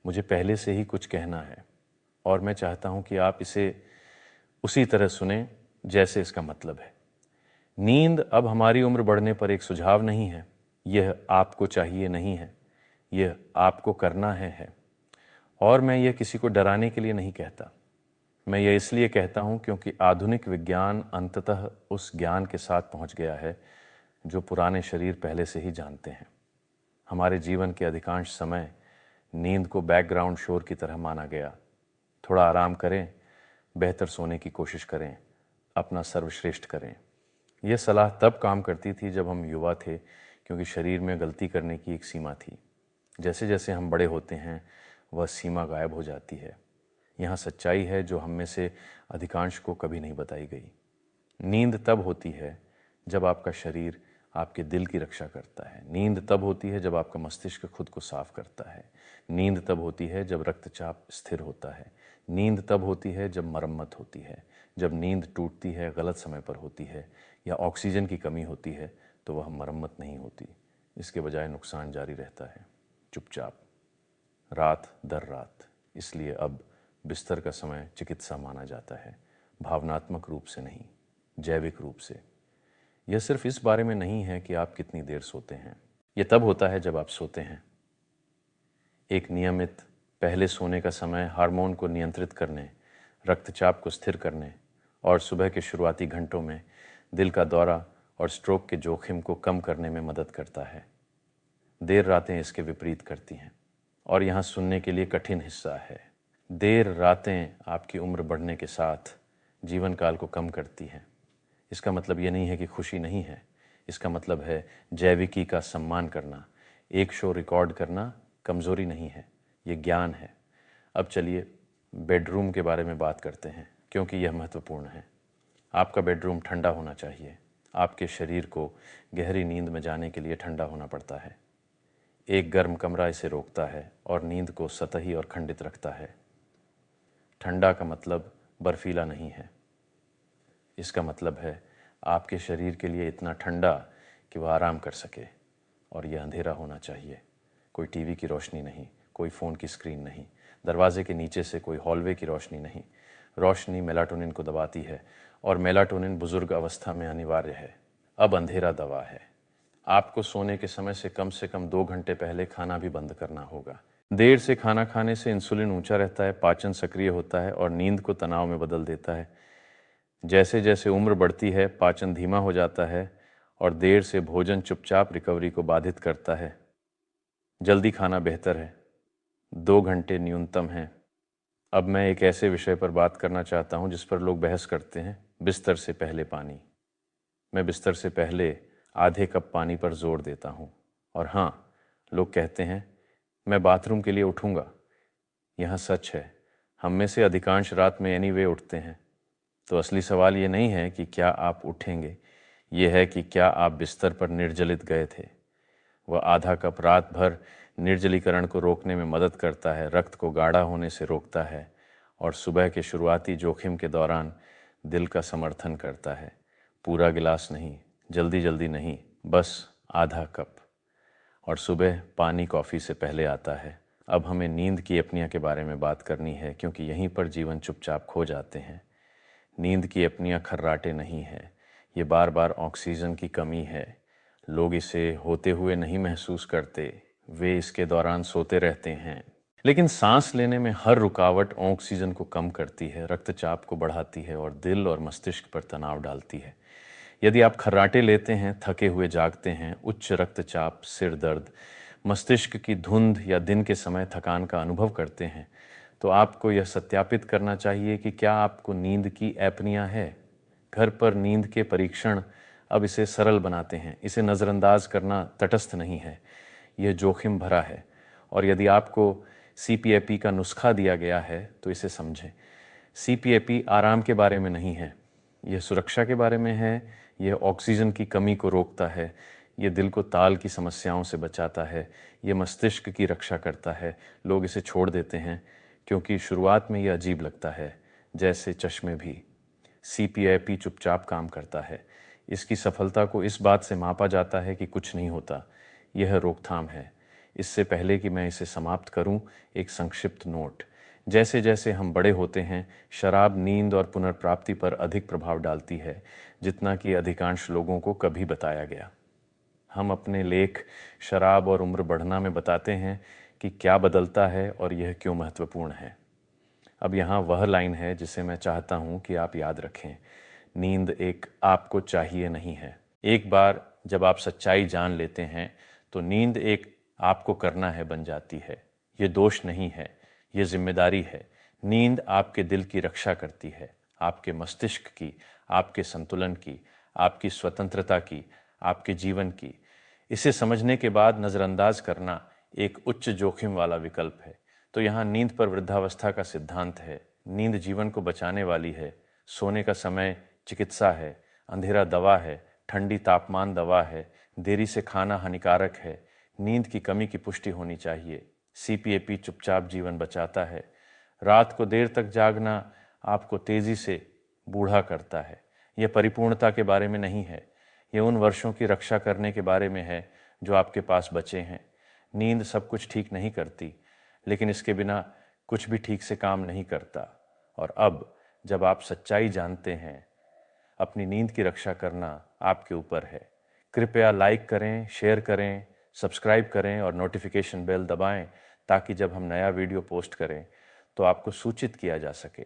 मुझे पहले से ही कुछ कहना है और मैं चाहता हूं कि आप इसे उसी तरह सुने जैसे इसका मतलब है। नींद अब हमारी उम्र बढ़ने पर एक सुझाव नहीं है। यह आपको चाहिए नहीं है, यह आपको करना है। और मैं यह किसी को डराने के लिए नहीं कहता। मैं यह इसलिए कहता हूं क्योंकि आधुनिक विज्ञान अंततः उस ज्ञान के साथ पहुंच गया है जो पुराने शरीर पहले से ही जानते हैं। हमारे जीवन के अधिकांश समय नींद को बैकग्राउंड शोर की तरह माना गया। थोड़ा आराम करें, बेहतर सोने की कोशिश करें, अपना सर्वश्रेष्ठ करें। यह सलाह तब काम करती थी जब हम युवा थे, क्योंकि शरीर में गलती करने की एक सीमा थी। जैसे जैसे हम बड़े होते हैं वह सीमा गायब हो जाती है। यहाँ सच्चाई है जो हम में से अधिकांश को कभी नहीं बताई गई। नींद तब होती है जब आपका शरीर आपके दिल की रक्षा करता है। नींद तब होती है जब आपका मस्तिष्क खुद को साफ करता है। नींद तब होती है जब रक्तचाप स्थिर होता है। नींद तब होती है जब मरम्मत होती है। जब नींद टूटती है, गलत समय पर होती है या ऑक्सीजन की कमी होती है तो वह मरम्मत नहीं होती, इसके बजाय नुकसान जारी रहता है, चुपचाप, रात दर रात। इसलिए अब बिस्तर का समय चिकित्सा माना जाता है, भावनात्मक रूप से नहीं, जैविक रूप से। यह सिर्फ इस बारे में नहीं है कि आप कितनी देर सोते हैं। यह तब होता है जब आप सोते हैं। एक नियमित पहले सोने का समय हार्मोन को नियंत्रित करने, रक्तचाप को स्थिर करने और सुबह के शुरुआती घंटों में दिल का दौरा और स्ट्रोक के जोखिम को कम करने में मदद करता है। देर रातें इसके विपरीत करती हैं और यहाँ सुनने के लिए कठिन हिस्सा है। देर रातें आपकी उम्र बढ़ने के साथ जीवन काल को कम करती हैं। इसका मतलब ये नहीं है कि खुशी नहीं है, इसका मतलब है जैविकी का सम्मान करना। एक शो रिकॉर्ड करना कमज़ोरी नहीं है, ये ज्ञान है। अब चलिए बेडरूम के बारे में बात करते हैं, क्योंकि यह महत्वपूर्ण है। आपका बेडरूम ठंडा होना चाहिए। आपके शरीर को गहरी नींद में जाने के लिए ठंडा होना पड़ता है। एक गर्म कमरा इसे रोकता है और नींद को सतही और खंडित रखता है। ठंडा का मतलब बर्फीला नहीं है। इसका मतलब है आपके शरीर के लिए इतना ठंडा कि वह आराम कर सके। और यह अंधेरा होना चाहिए। कोई टीवी की रोशनी नहीं, कोई फ़ोन की स्क्रीन नहीं, दरवाजे के नीचे से कोई हॉलवे की रोशनी नहीं। रोशनी मेलाटोनिन को दबाती है और मेलाटोनिन बुजुर्ग अवस्था में अनिवार्य है। अब अंधेरा दवा है। आपको सोने के समय से कम 2 घंटे पहले खाना भी बंद करना होगा। देर से खाना खाने से इंसुलिन ऊंचा रहता है, पाचन सक्रिय होता है और नींद को तनाव में बदल देता है। जैसे जैसे उम्र बढ़ती है, पाचन धीमा हो जाता है और देर से भोजन चुपचाप रिकवरी को बाधित करता है। जल्दी खाना बेहतर है, 2 घंटे न्यूनतम है। अब मैं एक ऐसे विषय पर बात करना चाहता हूं जिस पर लोग बहस करते हैं, बिस्तर से पहले पानी। मैं बिस्तर से पहले आधे कप पानी पर जोर देता हूं। और हाँ, लोग कहते हैं मैं बाथरूम के लिए उठूंगा। यह सच है, हम में से अधिकांश रात में एनीवे उठते हैं। तो असली सवाल ये नहीं है कि क्या आप उठेंगे, ये है कि क्या आप बिस्तर पर निर्जलित गए थे। वह आधा कप रात भर निर्जलीकरण को रोकने में मदद करता है, रक्त को गाढ़ा होने से रोकता है और सुबह के शुरुआती जोखिम के दौरान दिल का समर्थन करता है। पूरा गिलास नहीं, जल्दी जल्दी नहीं, बस आधा कप। और सुबह पानी कॉफ़ी से पहले आता है। अब हमें नींद की अपनिया के बारे में बात करनी है, क्योंकि यहीं पर जीवन चुपचाप खो जाते हैं। नींद की अपनिया खर्राटे नहीं है, ये बार बार ऑक्सीजन की कमी है। लोग इसे होते हुए नहीं महसूस करते, वे इसके दौरान सोते रहते हैं। लेकिन सांस लेने में हर रुकावट ऑक्सीजन को कम करती है, रक्तचाप को बढ़ाती है और दिल और मस्तिष्क पर तनाव डालती है। यदि आप खर्राटे लेते हैं, थके हुए जागते हैं, उच्च रक्तचाप, सिर दर्द, मस्तिष्क की धुंध या दिन के समय थकान का अनुभव करते हैं, तो आपको यह सत्यापित करना चाहिए कि क्या आपको नींद की एपनिया है। घर पर नींद के परीक्षण अब इसे सरल बनाते हैं। इसे नज़रअंदाज करना तटस्थ नहीं है, यह जोखिम भरा है। और यदि आपको CPAP का नुस्खा दिया गया है तो इसे समझें। CPAP आराम के बारे में नहीं है, यह सुरक्षा के बारे में है। यह ऑक्सीजन की कमी को रोकता है, यह दिल को ताल की समस्याओं से बचाता है, यह मस्तिष्क की रक्षा करता है। लोग इसे छोड़ देते हैं क्योंकि शुरुआत में यह अजीब लगता है, जैसे चश्मे भी। CPAP चुपचाप काम करता है। इसकी सफलता को इस बात से मापा जाता है कि कुछ नहीं होता, यह रोकथाम है। इससे पहले कि मैं इसे समाप्त करूं, एक संक्षिप्त नोट। जैसे जैसे हम बड़े होते हैं, शराब नींद और पुनर्प्राप्ति पर अधिक प्रभाव डालती है, जितना कि अधिकांश लोगों को कभी बताया गया। हम अपने लेख शराब और उम्र बढ़ना में बताते हैं कि क्या बदलता है और यह क्यों महत्वपूर्ण है। अब यहाँ वह लाइन है जिसे मैं चाहता हूँ कि आप याद रखें। नींद एक आपको चाहिए नहीं है। एक बार जब आप सच्चाई जान लेते हैं तो नींद एक आपको करना है बन जाती है। ये दोष नहीं है, ये जिम्मेदारी है। नींद आपके दिल की रक्षा करती है, आपके मस्तिष्क की, आपके संतुलन की, आपकी स्वतंत्रता की, आपके जीवन की। इसे समझने के बाद नज़रअंदाज करना एक उच्च जोखिम वाला विकल्प है। तो यहाँ नींद पर वृद्धावस्था का सिद्धांत है। नींद जीवन को बचाने वाली है। सोने का समय चिकित्सा है, अंधेरा दवा है, ठंडी तापमान दवा है, देरी से खाना हानिकारक है। नींद की कमी की पुष्टि होनी चाहिए। CPAP चुपचाप जीवन बचाता है। रात को देर तक जागना आपको तेजी से बूढ़ा करता है। यह परिपूर्णता के बारे में नहीं है, यह उन वर्षों की रक्षा करने के बारे में है जो आपके पास बचे हैं। नींद सब कुछ ठीक नहीं करती, लेकिन इसके बिना कुछ भी ठीक से काम नहीं करता। और अब जब आप सच्चाई जानते हैं, अपनी नींद की रक्षा करना आपके ऊपर है। कृपया लाइक करें, शेयर करें, सब्सक्राइब करें और नोटिफिकेशन बेल दबाएं ताकि जब हम नया वीडियो पोस्ट करें तो आपको सूचित किया जा सके।